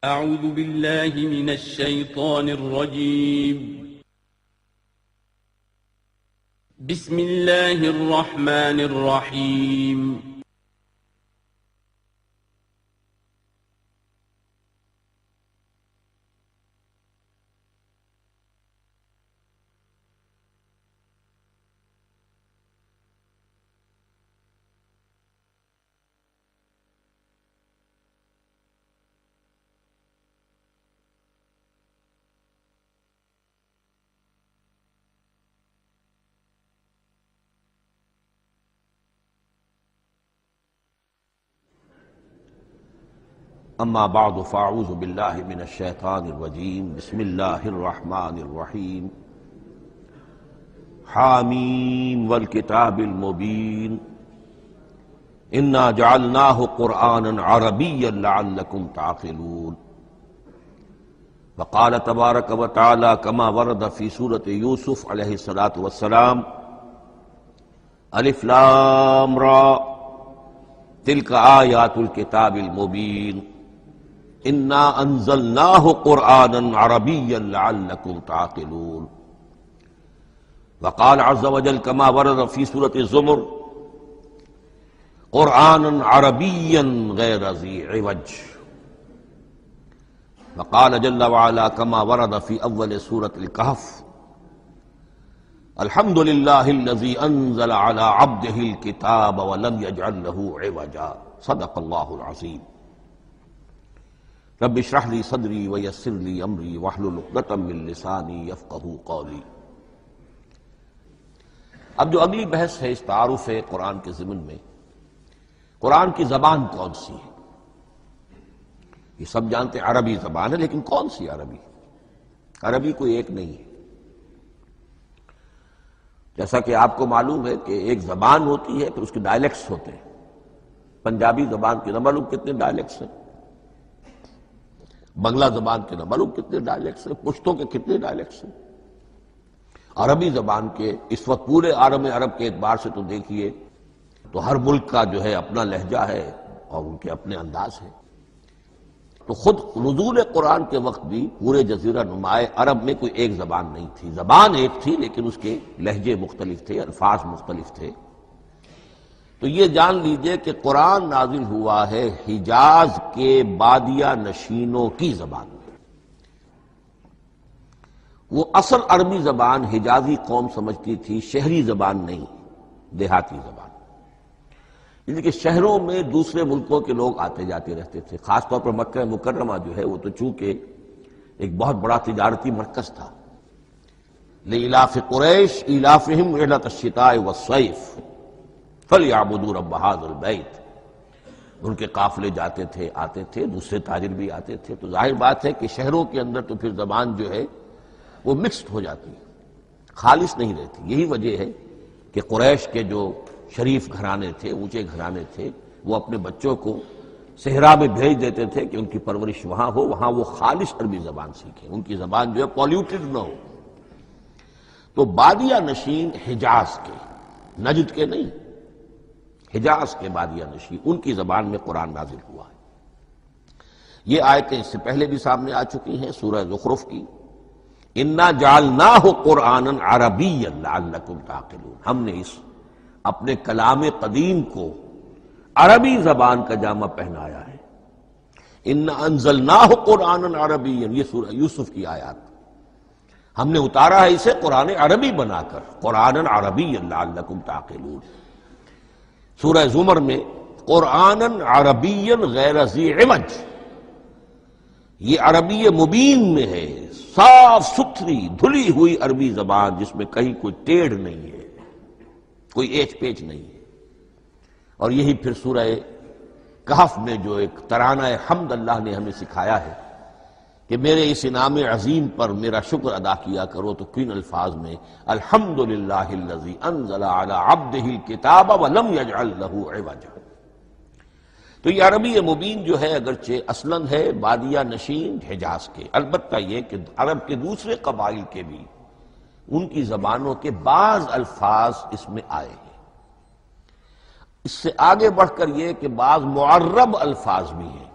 أعوذ بالله من الشيطان الرجيم. بسم الله الرحمن الرحيم. اما بعد فاعوذ باللہ من الشیطان الرجیم بسم اللہ الرحمن الرحیم حامیم والکتاب المبین انا جعلناہ قرآنا عربیا لعلکم تعقلون وقال تبارک وتعالی کما ورد فی سورۃ یوسف علیہ الصلاۃ والسلام الف لام را تلک آیات الکتاب المبین انا انزلناہ قرآنا عربیا لعلکم تعقلون وقال عز وجل كما ورد في سورة الزمر قرآنا عربیا غیر ذی عوج وقال جل وعلا كما ورد في اول سورة الكهف الحمد لله الذي انزل على عبده الكتاب ولم يجعل له عوجا صدق الله العظيم رب اشرح لي صدري ويسر لي امري واحلل عقدة من لساني يفقهوا قولي۔ اب جو اگلی بحث ہے اس تعارف قرآن کے ضمن میں، قرآن کی زبان کون سی ہے؟ یہ سب جانتے ہیں عربی زبان ہے، لیکن کون سی عربی؟ عربی کوئی ایک نہیں ہے۔ جیسا کہ آپ کو معلوم ہے کہ ایک زبان ہوتی ہے، پھر اس کے ڈائلیکٹس ہوتے ہیں۔ پنجابی زبان کے نہ معلوم کتنے ڈائلیکٹس ہیں، بنگلہ زبان کے نہ معلوم کتنے ڈائلیکٹس ہیں، پشتوں کے کتنے ڈائلیکٹس ہیں۔ عربی زبان کے اس وقت پورے عالم عرب کے اعتبار سے تو دیکھیے تو ہر ملک کا جو ہے اپنا لہجہ ہے اور ان کے اپنے انداز ہے۔ تو خود نزول قرآن کے وقت بھی پورے جزیرہ نمائے عرب میں کوئی ایک زبان نہیں تھی، زبان ایک تھی لیکن اس کے لہجے مختلف تھے، الفاظ مختلف تھے۔ تو یہ جان لیجئے کہ قرآن نازل ہوا ہے حجاز کے بادیہ نشینوں کی زبان میں۔ وہ اصل عربی زبان حجازی قوم سمجھتی تھی، شہری زبان نہیں، دیہاتی زبان۔ یعنی کہ شہروں میں دوسرے ملکوں کے لوگ آتے جاتے رہتے تھے، خاص طور پر مکہ مکرمہ جو ہے وہ تو چونکہ ایک بہت بڑا تجارتی مرکز تھا۔ لإلاف قریش إلافهم رحلة الشتاء والصيف فَلْيَعْبُدُوا رَبَّ هَٰذَا الْبَيْتِ۔ ان کے قافلے جاتے تھے، آتے تھے، دوسرے تاجر بھی آتے تھے۔ تو ظاہر بات ہے کہ شہروں کے اندر تو پھر زبان جو ہے وہ مکسڈ ہو جاتی ہے، خالص نہیں رہتی۔ یہی وجہ ہے کہ قریش کے جو شریف گھرانے تھے، اونچے گھرانے تھے، وہ اپنے بچوں کو صحرا میں بھیج دیتے تھے کہ ان کی پرورش وہاں ہو، وہاں وہ خالص عربی زبان سیکھیں، ان کی زبان جو ہے پولیوٹڈ نہ ہو۔ تو بادیہ نشین حجاز کے، نجد کے نہیں، حجاز کے بادیہ نشین، ان کی زبان میں قرآن نازل ہوا ہے۔ یہ آیتیں اس سے پہلے بھی سامنے آ چکی ہیں سورہ زخرف کی، انا جعلناہ قرآنا عربیا لعلکم تعقلون۔ ہم نے اس اپنے کلام قدیم کو عربی زبان کا جامہ پہنایا ہے۔ انا انزلناہ قرآنا عربیا، یہ سورہ یوسف کی آیات، ہم نے اتارا ہے اسے قرآن عربی بنا کر، قرآنا عربیا لعلکم تعقلون۔ سورہ زمر میں قرآنا عربیا غیر ذی عوج، یہ عربی مبین میں ہے، صاف ستھری دھلی ہوئی عربی زبان جس میں کہیں کوئی ٹیڑھ نہیں ہے، کوئی ایچ پیچ نہیں ہے۔ اور یہی پھر سورہ کہف میں جو ایک ترانہ حمد اللہ نے ہمیں سکھایا ہے کہ میرے اس انعام عظیم پر میرا شکر ادا کیا کرو، تو کن الفاظ میں الحمدللہ الذی انزل علی عبدہ الکتاب ولم یجعل لہ عوجا۔ تو یہ عربی مبین جو ہے اگرچہ اصلاً ہے بادیہ نشین حجاز کے، البتہ یہ کہ عرب کے دوسرے قبائل کے بھی ان کی زبانوں کے بعض الفاظ اس میں آئے ہیں۔ اس سے آگے بڑھ کر یہ کہ بعض معرب الفاظ بھی ہیں،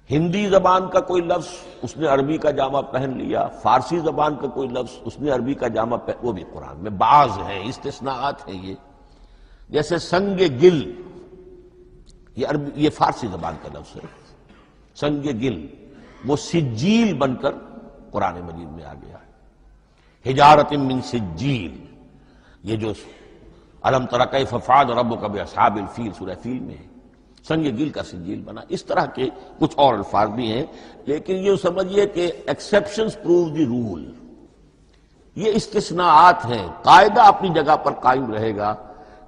ہندی زبان کا کوئی لفظ اس نے عربی کا جامہ پہن لیا، فارسی زبان کا کوئی لفظ اس نے عربی کا جامہ پہن، وہ بھی قرآن میں بعض ہیں، استثناءات ہیں یہ. جیسے سنگ گل، یہ فارسی زبان کا لفظ ہے. سنگ گل وہ سجیل بن کر قرآن مجید میں آ گیا ہے. حجارۃ من سجیل، یہ جو الم تر کیف فعل ربک باصحاب الفیل سورہ فیل میں ہے، سنگ گل کا سجیل بنا. اس طرح کے کچھ اور الفاظ بھی ہیں، لیکن یہ سمجھیے کہ ایکسیپشنز پروو دی رول. یہ استثناءات ہیں، قاعدہ اپنی جگہ پر قائم رہے گا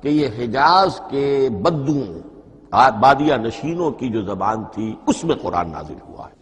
کہ یہ حجاز کے بدوؤں بادیہ نشینوں کی جو زبان تھی اس میں قرآن نازل ہوا ہے.